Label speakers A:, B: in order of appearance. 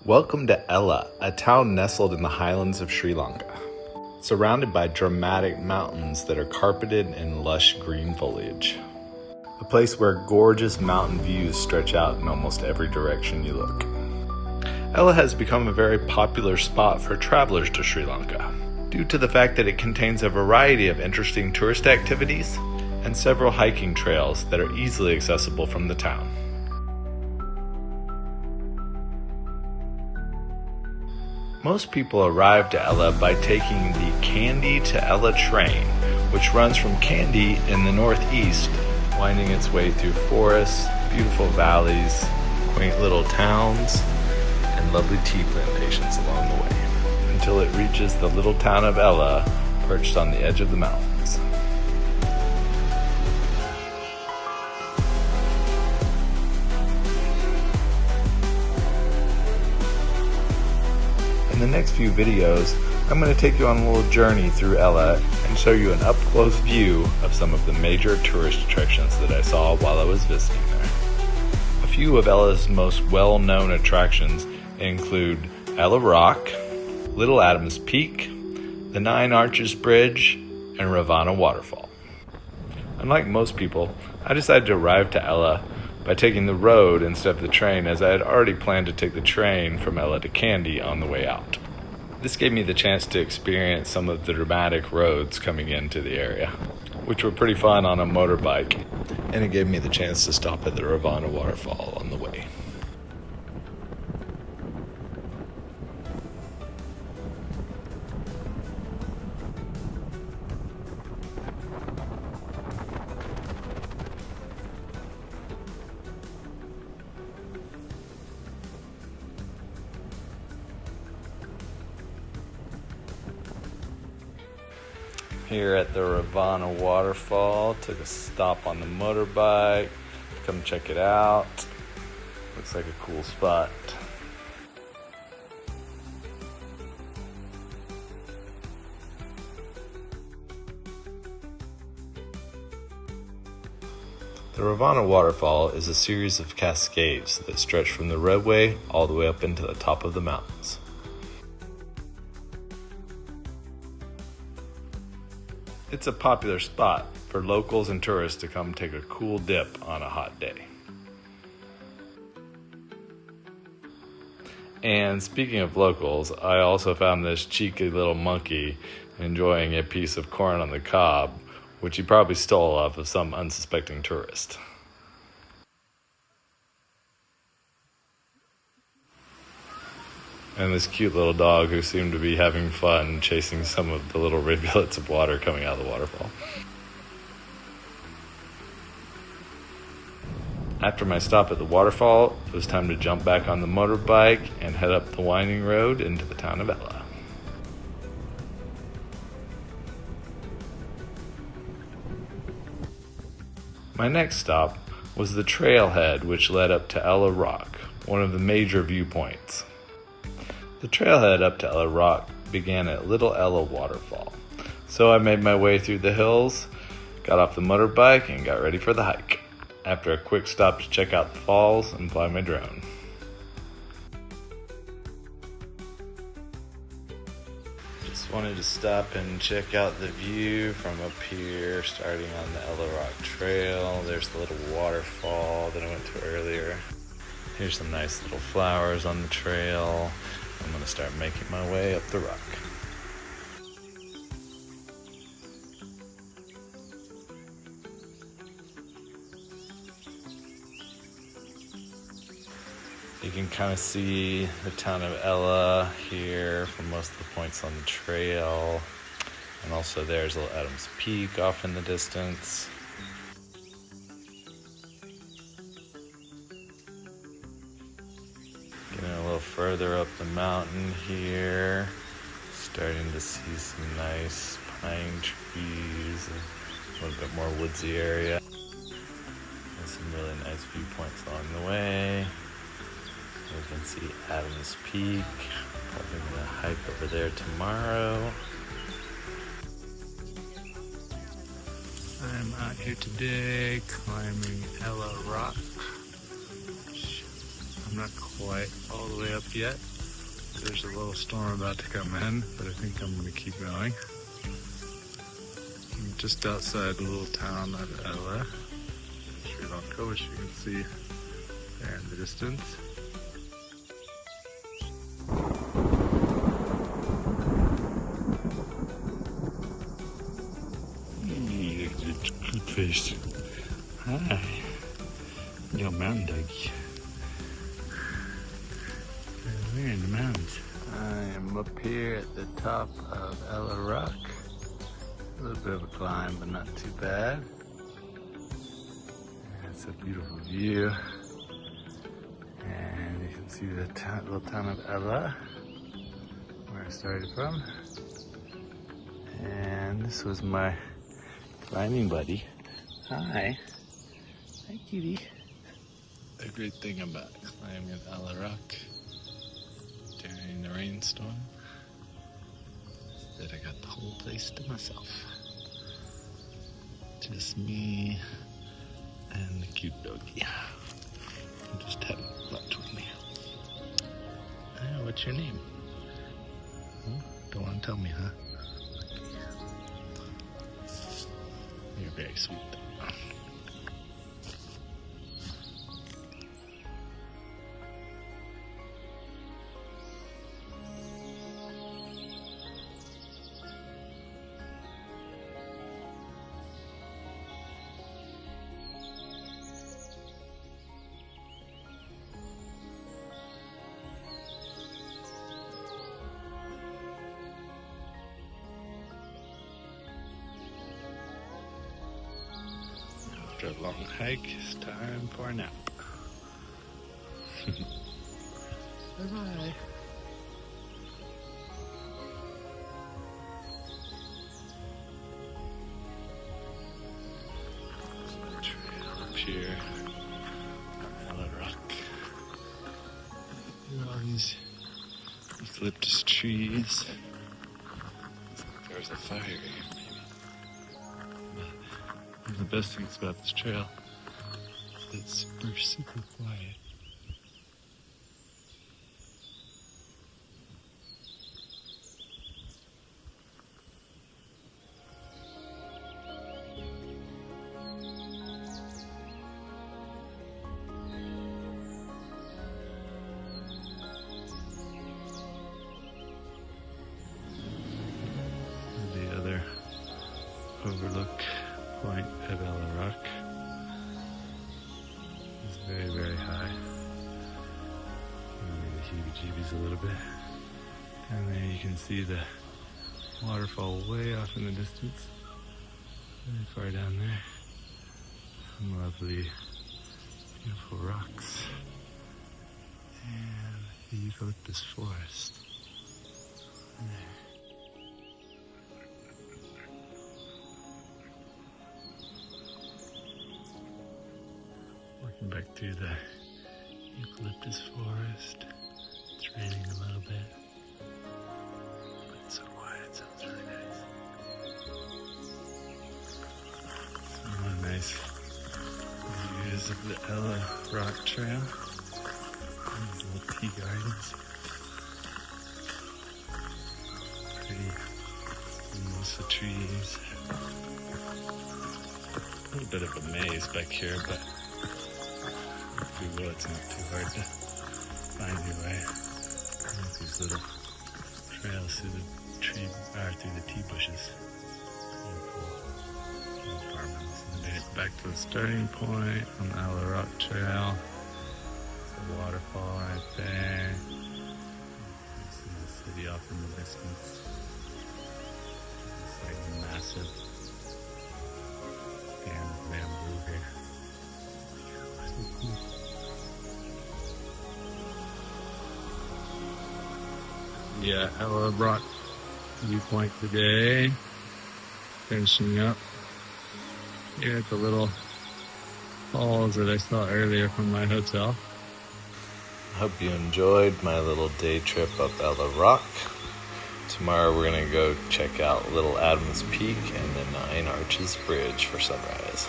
A: Welcome to Ella, a town nestled in the highlands of Sri Lanka, surrounded by dramatic mountains that are carpeted in lush green foliage. A place where gorgeous mountain views stretch out in almost every direction you look. Ella has become a very popular spot for travelers to Sri Lanka, due to the fact that it contains a variety of interesting tourist activities and several hiking trails that are easily accessible from the town. Most people arrive to Ella by taking the Kandy to Ella train, which runs from Kandy in the northeast, winding its way through forests, beautiful valleys, quaint little towns, and lovely tea plantations along the way, until it reaches the little town of Ella, perched on the edge of the mountains. In the next few videos, I'm going to take you on a little journey through Ella and show you an up-close view of some of the major tourist attractions that I saw while I was visiting there. A few of Ella's most well-known attractions include Ella Rock, Little Adams Peak, the Nine Arches Bridge, and Ramana Waterfall. Unlike most people, I decided to arrive to Ella by taking the road instead of the train, as I had already planned to take the train from Ella to Kandy on the way out. This gave me the chance to experience some of the dramatic roads coming into the area, which were pretty fun on a motorbike, and it gave me the chance to stop at the Ramana Waterfall on the way. Here at the Ramana Waterfall, took a stop on the motorbike to come check it out. Looks like a cool spot. The Ramana Waterfall is a series of cascades that stretch from the roadway all the way up into the top of the mountains. It's a popular spot for locals and tourists to come take a cool dip on a hot day. And speaking of locals, I also found this cheeky little monkey enjoying a piece of corn on the cob, which he probably stole off of some unsuspecting tourist. And this cute little dog who seemed to be having fun chasing some of the little rivulets of water coming out of the waterfall. After my stop at the waterfall, it was time to jump back on the motorbike and head up the winding road into the town of Ella. My next stop was the trailhead which led up to Ella Rock, one of the major viewpoints. The trailhead up to Ella Rock began at Little Ella Waterfall, so I made my way through the hills, got off the motorbike, and got ready for the hike, after a quick stop to check out the falls and fly my drone. Just wanted to stop and check out the view from up here, starting on the Ella Rock Trail. There's the little waterfall that I went to earlier. Here's some nice little flowers on the trail. I'm going to start making my way up the rock. You can kind of see the town of Ella here from most of the points on the trail. And also there's Little Adams Peak off in the distance. Getting a little further up the mountain here, starting to see some nice pine trees, a little bit more woodsy area. And some really nice viewpoints along the way. You can see Adams Peak. Probably gonna hike over there tomorrow. I'm out here today climbing Ella Rock. I'm not quite all the way up yet. There's a little storm about to come in, but I think I'm gonna keep going. I'm just outside the little town of Ella, Sri Lanka, which you can see there in the distance. Good fish. Hi. Yo, mountain doggy. We're in the mountains. I am up here at the top of Ella Rock. A little bit of a climb, but not too bad. And it's a beautiful view. And you can see the little town of Ella, where I started from. And this was my climbing buddy. Hi. Hi, kitty. The great thing about climbing at Ella Rock during the rainstorm is that I got the whole place to myself. Just me and the cute doggy. I'm just having lunch with me. What's your name? Oh, don't want to tell me, huh? You're very sweet. After a long hike, it's time for a nap. Bye-bye. Trail up here, Ella Rock. Look at all these eucalyptus trees. There's a fire here. One of the best things about this trail is it's super quiet. The other overlook point of Ella Rock is very, very high. Give me the heebie-jeebies a little bit. Down there you can see the waterfall way off in the distance. Very far down there. Some lovely, beautiful rocks. And the eucalyptus forest. There. Walking back through the eucalyptus forest. It's raining a little bit, but it's so quiet, it sounds really nice. Some more nice views of the Ella Rock Trail. These little tea gardens. Pretty mimosa trees. A little bit of a maze back here, but if you will, it's not too hard to find your way. Like these little trails through the tea bushes. Beautiful farmhouse. And back to the starting point on the Ella Rock Trail. The waterfall right there. You see the city off in the distance. It's like a massive stand of bamboo here. So cool. Yeah, Ella Rock viewpoint today. Finishing up here at the little falls that I saw earlier from my hotel. I hope you enjoyed my little day trip up Ella Rock. Tomorrow we're going to go check out Little Adams Peak and the Nine Arches Bridge for sunrise.